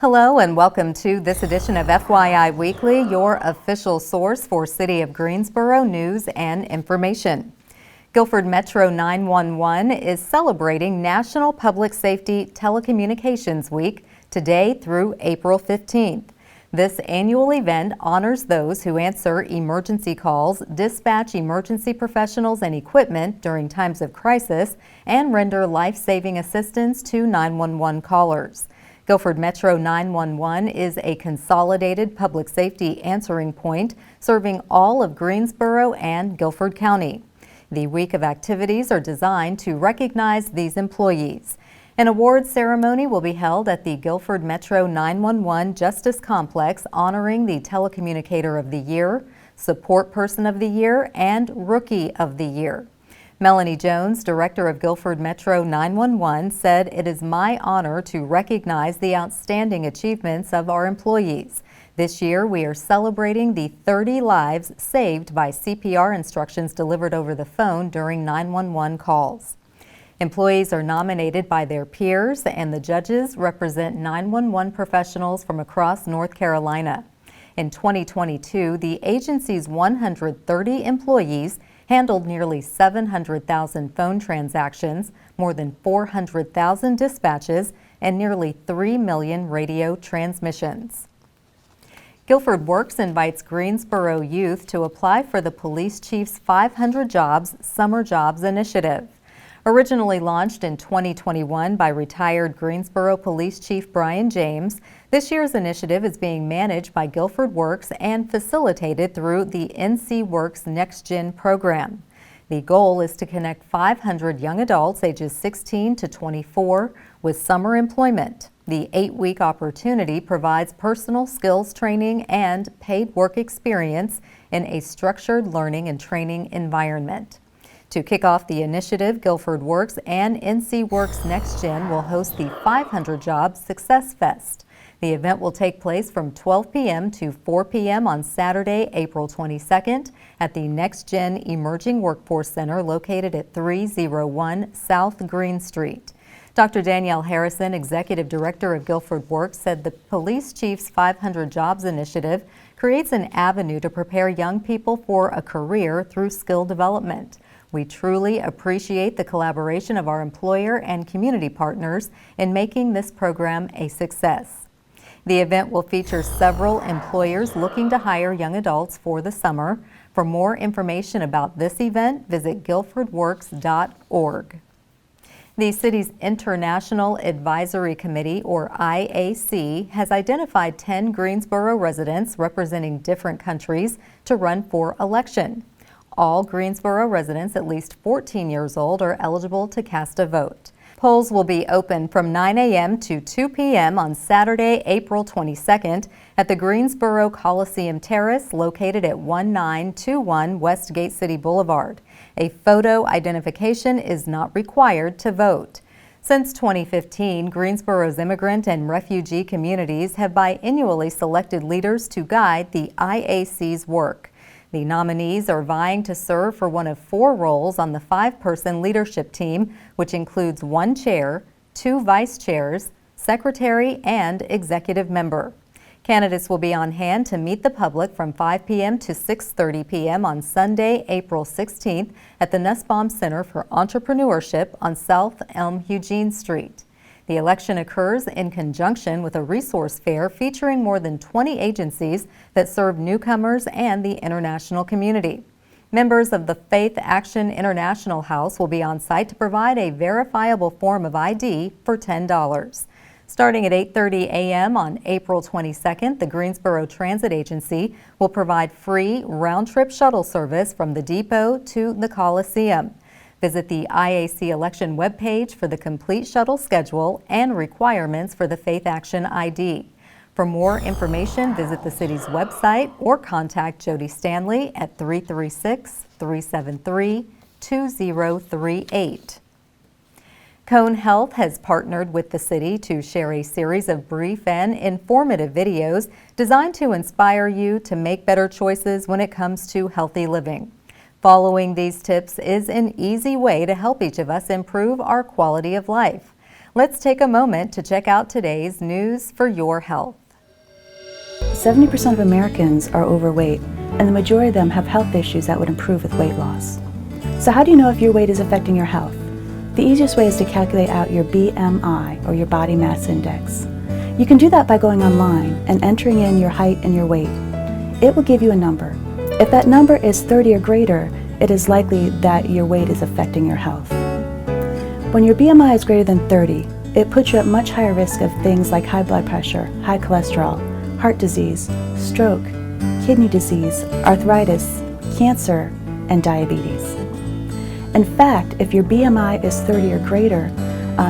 Hello and welcome to this edition of FYI Weekly, your official source for City of Greensboro news and information. Guilford Metro 911 is celebrating National Public Safety Telecommunications Week today through April 15th. This annual event honors those who answer emergency calls, dispatch emergency professionals and equipment during times of crisis, and render life-saving assistance to 911 callers. Guilford Metro 911 is a consolidated public safety answering point serving all of Greensboro and Guilford County. The week of activities are designed to recognize these employees. An awards ceremony will be held at the Guilford Metro 911 Justice Complex honoring the Telecommunicator of the Year, Support Person of the Year, and Rookie of the Year. Melanie Jones, Director of Guilford Metro 911, said it is my honor to recognize the outstanding achievements of our employees. This year, we are celebrating the 30 lives saved by CPR instructions delivered over the phone during 911 calls. Employees are nominated by their peers, and the judges represent 911 professionals from across North Carolina. In 2022, the agency's 130 employees handled nearly 700,000 phone transactions, more than 400,000 dispatches, and nearly 3 million radio transmissions. Guilford Works invites Greensboro youth to apply for the police chief's 500 Jobs Summer Jobs Initiative. Originally launched in 2021 by retired Greensboro Police Chief Brian James, this year's initiative is being managed by Guilford Works and facilitated through the NC Works Next Gen program. The goal is to connect 500 young adults ages 16 to 24 with summer employment. The 8-week opportunity provides personal skills training and paid work experience in a structured learning and training environment. To kick off the initiative, Guilford Works and NC Works Next Gen will host the 500 Jobs Success Fest. The event will take place from 12 p.m. to 4 p.m. on Saturday, April 22nd at the Next Gen Emerging Workforce Center located at 301 South Green Street. Dr. Danielle Harrison, Executive Director of Guilford Works, said the Police Chief's 500 Jobs Initiative creates an avenue to prepare young people for a career through skill development. We truly appreciate the collaboration of our employer and community partners in making this program a success. The event will feature several employers looking to hire young adults for the summer. For more information about this event, visit guilfordworks.org. The city's International Advisory Committee, or IAC, has identified 10 Greensboro residents representing different countries to run for election. All Greensboro residents at least 14 years old are eligible to cast a vote. Polls will be open from 9 a.m. to 2 p.m. on Saturday, April 22nd at the Greensboro Coliseum Terrace located at 1921 Westgate City Boulevard. A photo identification is not required to vote. Since 2015, Greensboro's immigrant and refugee communities have biannually selected leaders to guide the IAC's work. The nominees are vying to serve for one of 4 roles on the 5-person leadership team, which includes 1 chair, 2 vice chairs, secretary, and executive member. Candidates will be on hand to meet the public from 5 p.m. to 6:30 p.m. on Sunday, April 16th at the Nussbaum Center for Entrepreneurship on South Elm Eugene Street. The election occurs in conjunction with a resource fair featuring more than 20 agencies that serve newcomers and the international community. Members of the Faith Action International House will be on site to provide a verifiable form of ID for $10. Starting at 8:30 a.m. on April 22nd, the Greensboro Transit Agency will provide free round-trip shuttle service from the depot to the Coliseum. Visit the IAC election webpage for the complete shuttle schedule and requirements for the Faith Action ID. For more information, visit the city's website or contact Jody Stanley at 336-373-2038. Cone Health has partnered with the city to share a series of brief and informative videos designed to inspire you to make better choices when it comes to healthy living. Following these tips is an easy way to help each of us improve our quality of life. Let's take a moment to check out today's News for Your Health. 70% of Americans are overweight, and the majority of them have health issues that would improve with weight loss. So how do you know if your weight is affecting your health? The easiest way is to calculate out your BMI, or your body mass index. You can do that by going online and entering in your height and your weight. It will give you a number. If that number is 30 or greater, it is likely that your weight is affecting your health. When your BMI is greater than 30, it puts you at much higher risk of things like high blood pressure, high cholesterol, heart disease, stroke, kidney disease, arthritis, cancer, and diabetes. In fact, if your BMI is 30 or greater,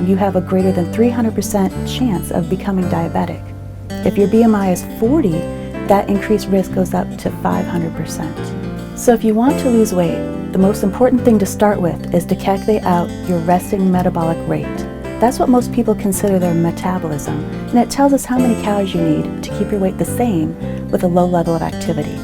you have a greater than 300% chance of becoming diabetic. If your BMI is 40, that increased risk goes up to 500%. So if you want to lose weight, the most important thing to start with is to calculate out your resting metabolic rate. That's what most people consider their metabolism, and it tells us how many calories you need to keep your weight the same with a low level of activity.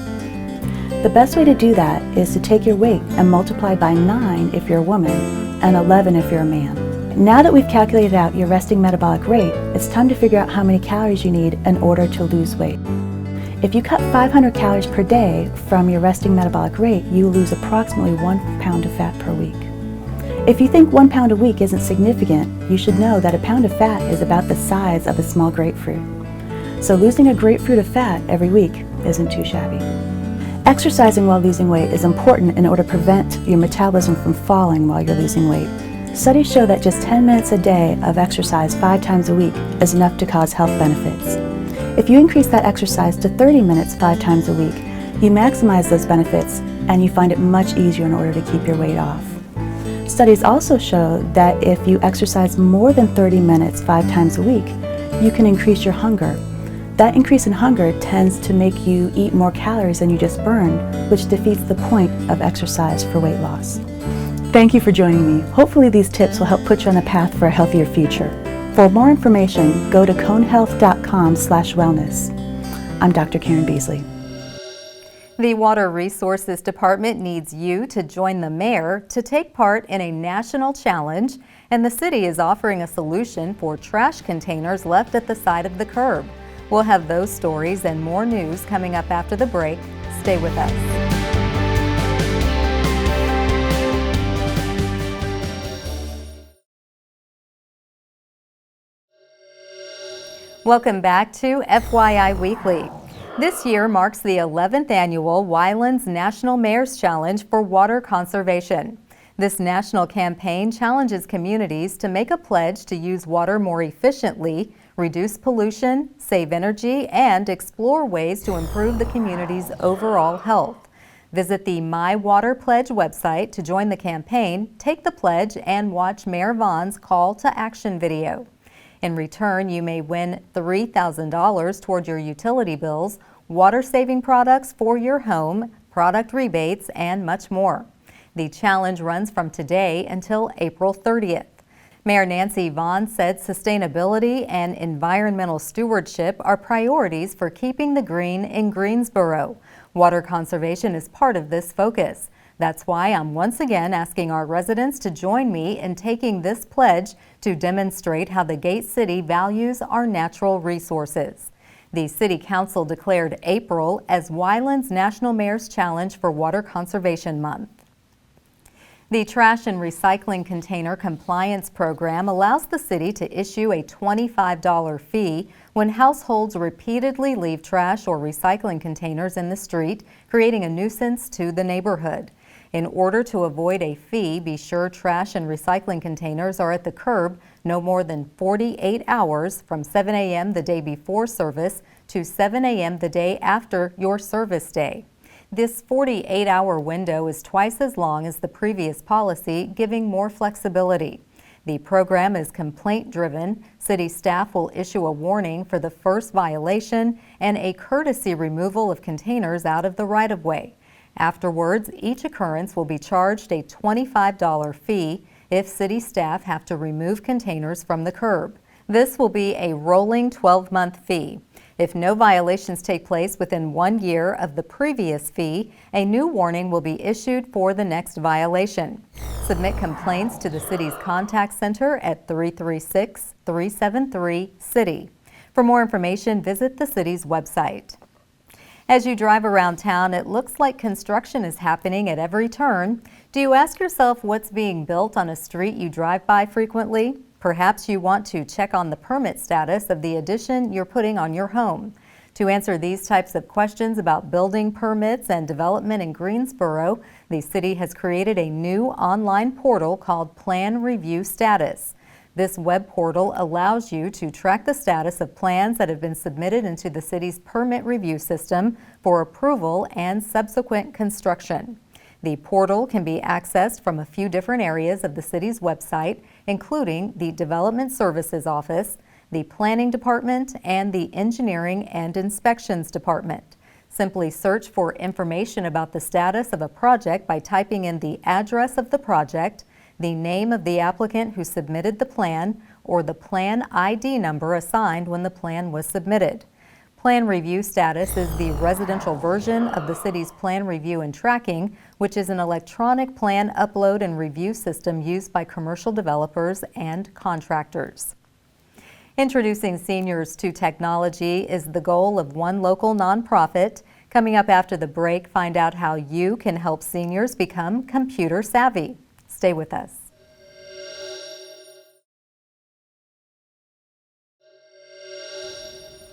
The best way to do that is to take your weight and multiply by 9 if you're a woman and 11 if you're a man. Now that we've calculated out your resting metabolic rate, it's time to figure out how many calories you need in order to lose weight. If you cut 500 calories per day from your resting metabolic rate, you lose approximately 1 pound of fat per week. If you think 1 pound a week isn't significant, you should know that a pound of fat is about the size of a small grapefruit. So losing a grapefruit of fat every week isn't too shabby. Exercising while losing weight is important in order to prevent your metabolism from falling while you're losing weight. Studies show that just 10 minutes a day of exercise 5 times a week is enough to cause health benefits. If you increase that exercise to 30 minutes 5 times a week, you maximize those benefits and you find it much easier in order to keep your weight off. Studies also show that if you exercise more than 30 minutes 5 times a week, you can increase your hunger. That increase in hunger tends to make you eat more calories than you just burned, which defeats the point of exercise for weight loss. Thank you for joining me. Hopefully these tips will help put you on a path for a healthier future. For more information, go to conehealth.com/wellness. I'm Dr. Karen Beasley. The Water Resources Department needs you to join the mayor to take part in a national challenge, and the city is offering a solution for trash containers left at the side of the curb. We'll have those stories and more news coming up after the break. Stay with us. Welcome back to FYI Weekly. This year marks the 11th annual Wylands National Mayor's Challenge for Water Conservation. This national campaign challenges communities to make a pledge to use water more efficiently, reduce pollution, save energy, and explore ways to improve the community's overall health. Visit the My Water Pledge website to join the campaign, take the pledge, and watch Mayor Vaughn's call to action video. In return, you may win $3,000 toward your utility bills, water-saving products for your home, product rebates, and much more. The challenge runs from today until April 30th. Mayor Nancy Vaughn said sustainability and environmental stewardship are priorities for keeping the green in Greensboro. Water conservation is part of this focus. That's why I'm once again asking our residents to join me in taking this pledge to demonstrate how the Gate City values our natural resources. The City Council declared April as Wylands National Mayor's Challenge for Water Conservation Month. The Trash and Recycling Container Compliance Program allows the city to issue a $25 fee when households repeatedly leave trash or recycling containers in the street, creating a nuisance to the neighborhood. In order to avoid a fee, be sure trash and recycling containers are at the curb no more than 48 hours from 7 a.m. the day before service to 7 a.m. the day after your service day. This 48-hour window is twice as long as the previous policy, giving more flexibility. The program is complaint-driven. City staff will issue a warning for the first violation and a courtesy removal of containers out of the right-of-way. Afterwards, each occurrence will be charged a $25 fee. if city staff have to remove containers from the curb. This will be a rolling 12-month fee. If no violations take place within 1 year of the previous fee, a new warning will be issued for the next violation. Submit complaints to the city's contact center at 336-373-CITY. For more information, visit the city's website. As you drive around town, it looks like construction is happening at every turn. Do you ask yourself what's being built on a street you drive by frequently? Perhaps you want to check on the permit status of the addition you're putting on your home. To answer these types of questions about building permits and development in Greensboro, the city has created a new online portal called Plan Review Status. This web portal allows you to track the status of plans that have been submitted into the city's permit review system for approval and subsequent construction. The portal can be accessed from a few different areas of the city's website, including the Development Services Office, the Planning Department, and the Engineering and Inspections Department. Simply search for information about the status of a project by typing in the address of the project, the name of the applicant who submitted the plan, or the plan ID number assigned when the plan was submitted. Plan Review Status is the residential version of the city's Plan Review and Tracking, which is an electronic plan upload and review system used by commercial developers and contractors. Introducing seniors to technology is the goal of one local nonprofit. Coming up after the break, find out how you can help seniors become computer savvy. Stay with us.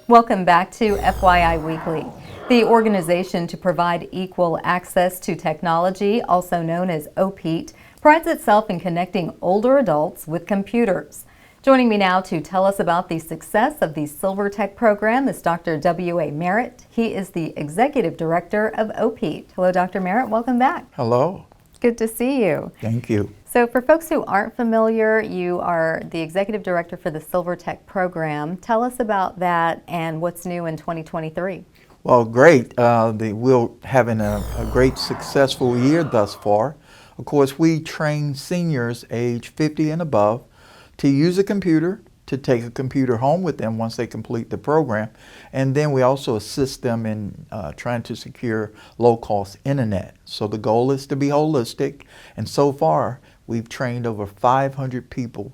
Welcome back to FYI Weekly. The organization to provide equal access to technology, also known as OPEAT, prides itself in connecting older adults with computers. Joining me now to tell us about the success of the Silver Tech program is Dr. W.A. Merritt. He is the Executive Director of OPEAT. Hello, Dr. Merritt. Welcome back. Hello. Good to see you. Thank you. So for folks who aren't familiar, you are the Executive Director for the Silver Tech program. Tell us about that and what's new in 2023. Well, great. We're having a great successful year thus far. Of course, we train seniors age 50 and above to use a computer, to take a computer home with them once they complete the program. And then we also assist them in trying to secure low-cost internet. So the goal is to be holistic. And so far, we've trained over 500 people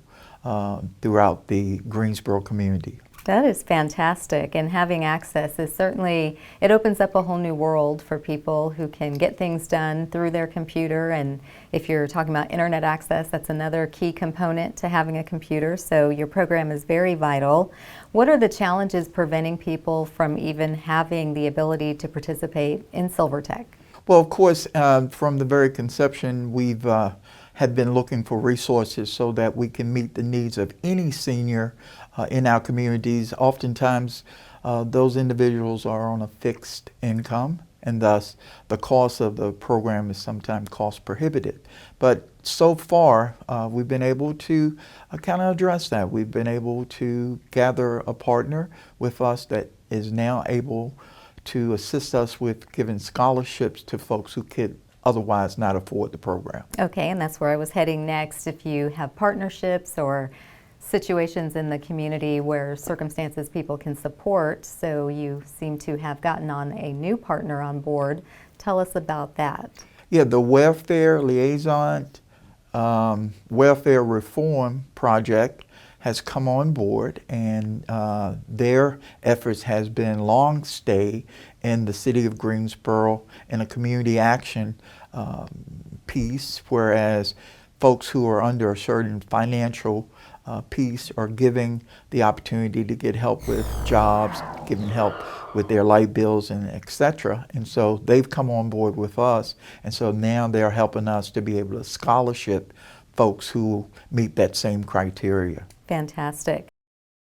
throughout the Greensboro community. That is fantastic, and having access is certainly, it opens up a whole new world for people who can get things done through their computer. And if you're talking about internet access, that's another key component to having a computer, so your program is very vital. What are the challenges preventing people from even having the ability to participate in Silver Tech? Well, of course, from the very conception, we've have been looking for resources so that we can meet the needs of any senior in our communities. Oftentimes, those individuals are on a fixed income, and thus the cost of the program is sometimes cost prohibitive. But so far, we've been able to kind of address that. We've been able to gather a partner with us that is now able to assist us with giving scholarships to folks who could otherwise not afford the program. Okay, and that's where I was heading next. If you have partnerships or situations in the community where circumstances people can support, so you seem to have gotten on a new partner on board. Tell us about that. Yeah, the Welfare Liaison Welfare Reform Project has come on board, and their efforts has been long stay in the city of Greensboro in a community action piece, whereas folks who are under a certain financial piece are giving the opportunity to get help with jobs, giving help with their light bills, and etc. And so they've come on board with us, and so now they're helping us to be able to scholarship folks who meet that same criteria. Fantastic.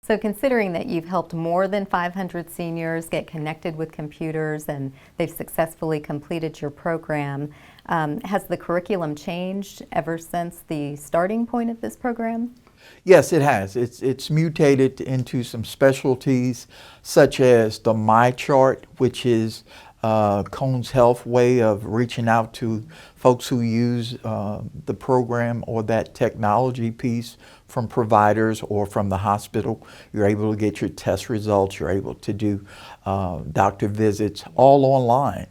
So considering that you've helped more than 500 seniors get connected with computers and they've successfully completed your program, has the curriculum changed ever since the starting point of this program? Yes, it has. It's mutated into some specialties such as the My Chart, which is Cone's Health way of reaching out to folks who use the program or that technology piece from providers or from the hospital. You're able to get your test results. You're able to do doctor visits all online.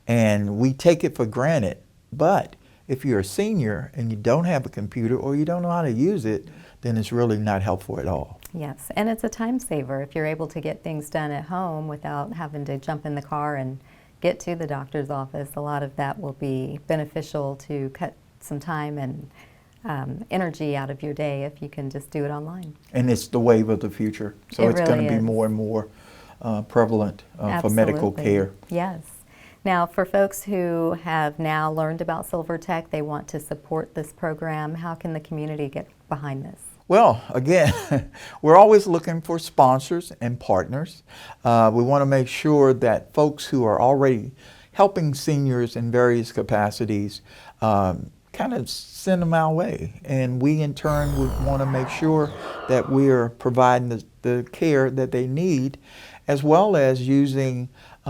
And we take it for granted. But if you're a senior and you don't have a computer or you don't know how to use it, then it's really not helpful at all. Yes, and it's a time saver if you're able to get things done at home without having to jump in the car and get to the doctor's office. A lot of that will be beneficial to cut some time and energy out of your day if you can just do it online. And it's the wave of the future. So it's going to be more and more prevalent for medical care. Yes. Now, for folks who have now learned about Silver Tech, they want to support this program, how can the community get behind this? Well, again, we're always looking for sponsors and partners. We want to make sure that folks who are already helping seniors in various capacities kind of send them our way. And we, in turn, would want to make sure that we are providing the care that they need, as well as using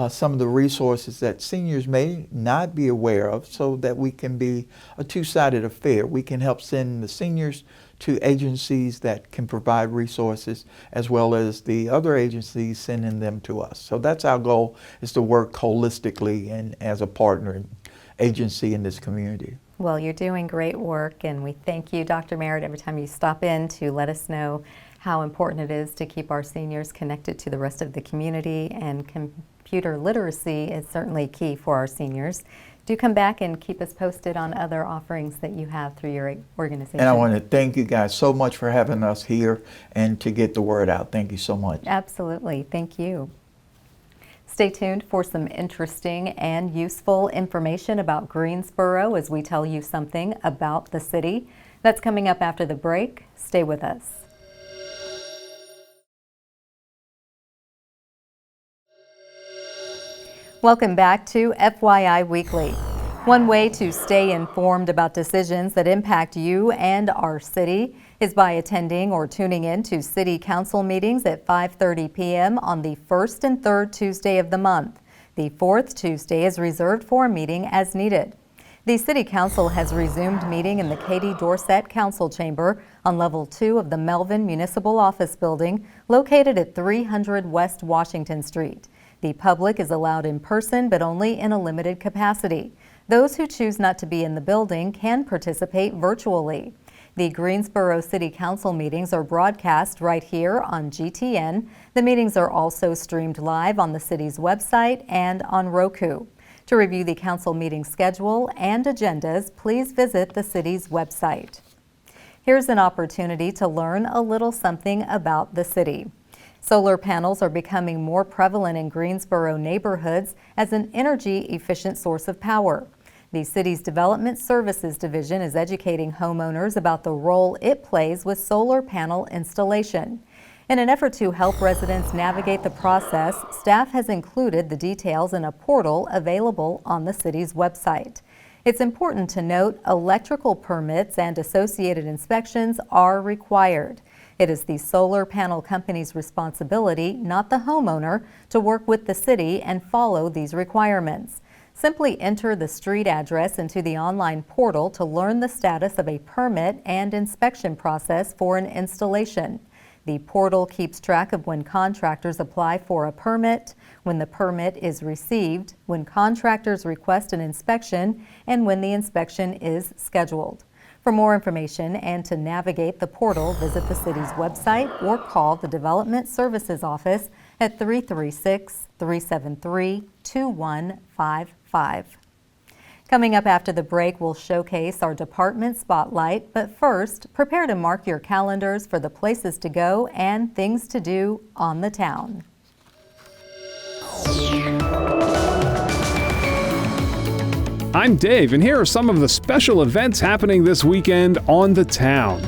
some of the resources that seniors may not be aware of, so that we can be a two-sided affair. We can help send the seniors to agencies that can provide resources, as well as the other agencies sending them to us. So that's our goal, is to work holistically and as a partner and agency in this community. Well, you're doing great work, and we thank you, Dr. Merritt, every time you stop in to let us know how important it is to keep our seniors connected to the rest of the community, and computer literacy is certainly key for our seniors. Do come back and keep us posted on other offerings that you have through your organization. And I want to thank you guys so much for having us here and to get the word out. Thank you so much. Absolutely. Thank you. Stay tuned for some interesting and useful information about Greensboro as we tell you something about the city. That's coming up after the break. Stay with us. Welcome back to FYI Weekly. One way to stay informed about decisions that impact you and our city is by attending or tuning in to City Council meetings at 5:30 p.m. on the first and third Tuesday of the month. The fourth Tuesday is reserved for a meeting as needed. The City Council has resumed meeting in the Katie Dorsett Council Chamber on Level 2 of the Melvin Municipal Office Building, located at 300 West Washington Street. The public is allowed in person, but only in a limited capacity. Those who choose not to be in the building can participate virtually. The Greensboro City Council meetings are broadcast right here on GTN. The meetings are also streamed live on the city's website and on Roku. To review the council meeting schedule and agendas, please visit the city's website. Here's an opportunity to learn a little something about the city. Solar panels are becoming more prevalent in Greensboro neighborhoods as an energy-efficient source of power. The city's Development Services Division is educating homeowners about the role it plays with solar panel installation. In an effort to help residents navigate the process, staff has included the details in a portal available on the city's website. It's important to note electrical permits and associated inspections are required. It is the solar panel company's responsibility, not the homeowner, to work with the city and follow these requirements. Simply enter the street address into the online portal to learn the status of a permit and inspection process for an installation. The portal keeps track of when contractors apply for a permit, when the permit is received, when contractors request an inspection, and when the inspection is scheduled. For more information and to navigate the portal, visit the city's website or call the Development Services Office at 336-373-2155. Coming up after the break, we'll showcase our department spotlight, but first, prepare to mark your calendars for the places to go and things to do on the town. I'm Dave, and here are some of the special events happening this weekend on the town.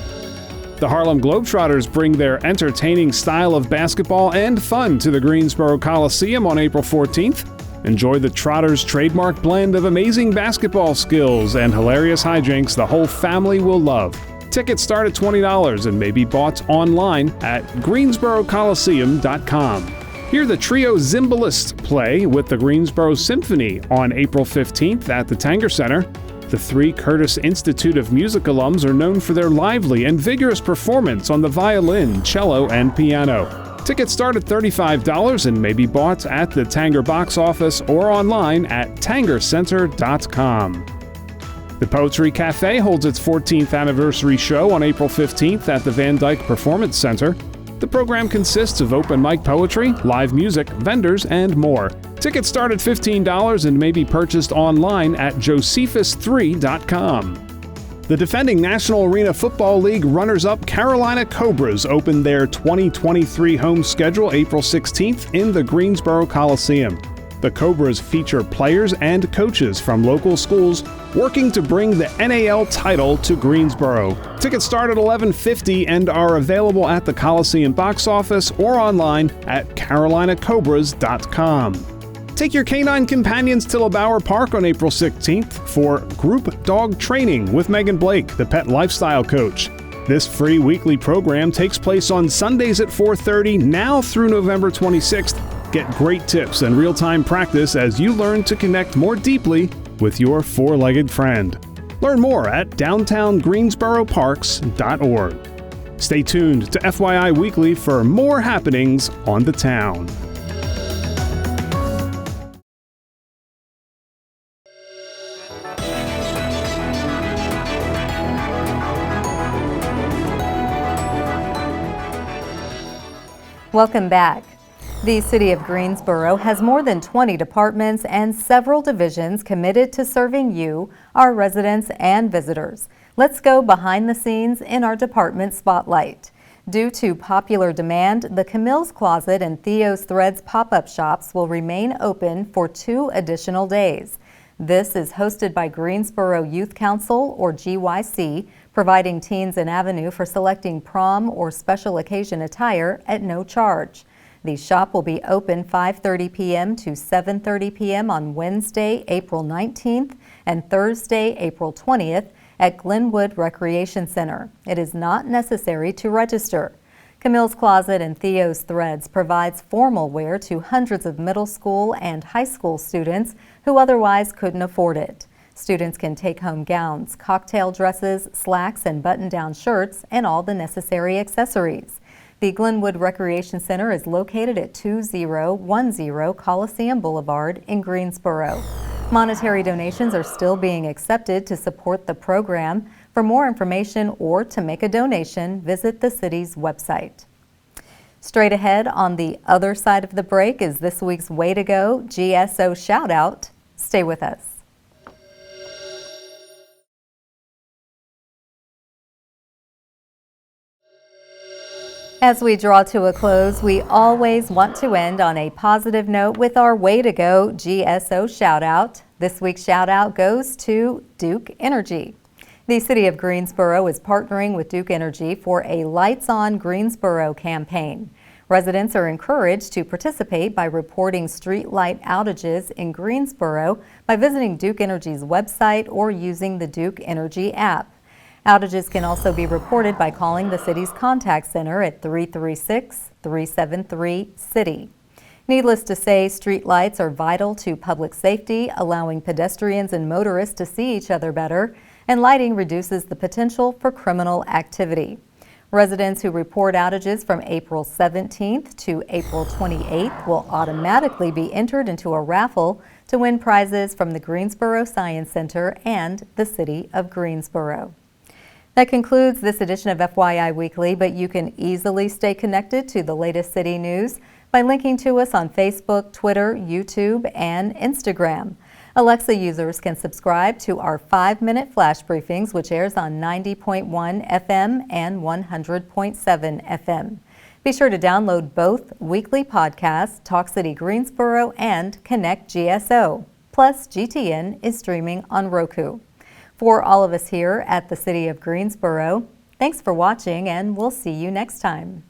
The Harlem Globetrotters bring their entertaining style of basketball and fun to the Greensboro Coliseum on April 14th. Enjoy the Trotters' trademark blend of amazing basketball skills and hilarious hijinks the whole family will love. Tickets start at $20 and may be bought online at greensborocoliseum.com. Hear the trio Zimbalist play with the Greensboro Symphony on April 15th at the Tanger Center. The three Curtis Institute of Music alums are known for their lively and vigorous performance on the violin, cello, and piano. Tickets start at $35 and may be bought at the Tanger box office or online at tangercenter.com. The Poetry Cafe holds its 14th anniversary show on April 15th at the Van Dyke Performance Center. The program consists of open mic poetry, live music, vendors, and more. Tickets start at $15 and may be purchased online at josephus3.com. The defending National Arena Football League runners-up Carolina Cobras opened their 2023 home schedule April 16th in the Greensboro Coliseum. The Cobras feature players and coaches from local schools working to bring the NAL title to Greensboro. Tickets start at $11.50 and are available at the Coliseum box office or online at carolinacobras.com. Take your canine companions to LeBauer Park on April 16th for group dog training with Megan Blake, the pet lifestyle coach. This free weekly program takes place on Sundays at 4:30 now through November 26th. Get great tips and real-time practice as you learn to connect more deeply with your four-legged friend. Learn more at downtowngreensboroparks.org. Stay tuned to FYI Weekly for more happenings on the town. Welcome back. The City of Greensboro has more than 20 departments and several divisions committed to serving you, our residents and visitors. Let's go behind the scenes in our department spotlight. Due to popular demand, the Camille's Closet and Theo's Threads pop-up shops will remain open for 2 additional days. This is hosted by Greensboro Youth Council, or GYC, providing teens an avenue for selecting prom or special occasion attire at no charge. The shop will be open 5:30 p.m. to 7:30 p.m. on Wednesday, April 19th and Thursday, April 20th at Glenwood Recreation Center. It is not necessary to register. Camille's Closet and Theo's Threads provides formal wear to hundreds of middle school and high school students who otherwise couldn't afford it. Students can take home gowns, cocktail dresses, slacks, and button-down shirts, and all the necessary accessories. The Glenwood Recreation Center is located at 2010 Coliseum Boulevard in Greensboro. Monetary donations are still being accepted to support the program. For more information or to make a donation, visit the city's website. Straight ahead on the other side of the break is this week's Way to Go GSO shout out. Stay with us. As we draw to a close, we always want to end on a positive note with our Way to Go GSO shout out. This week's shout out goes to Duke Energy. The City of Greensboro is partnering with Duke Energy for a Lights on Greensboro campaign. Residents are encouraged to participate by reporting street light outages in Greensboro by visiting Duke Energy's website or using the Duke Energy app. Outages can also be reported by calling the city's contact center at 336-373-CITY. Needless to say, street lights are vital to public safety, allowing pedestrians and motorists to see each other better, and lighting reduces the potential for criminal activity. Residents who report outages from April 17th to April 28th will automatically be entered into a raffle to win prizes from the Greensboro Science Center and the City of Greensboro. That concludes this edition of FYI Weekly, but you can easily stay connected to the latest city news by linking to us on Facebook, Twitter, YouTube, and Instagram. Alexa users can subscribe to our 5-minute flash briefings, which airs on 90.1 FM and 100.7 FM. Be sure to download both weekly podcasts, Talk City Greensboro and Connect GSO. Plus, GTN is streaming on Roku. For all of us here at the City of Greensboro, thanks for watching, and we'll see you next time.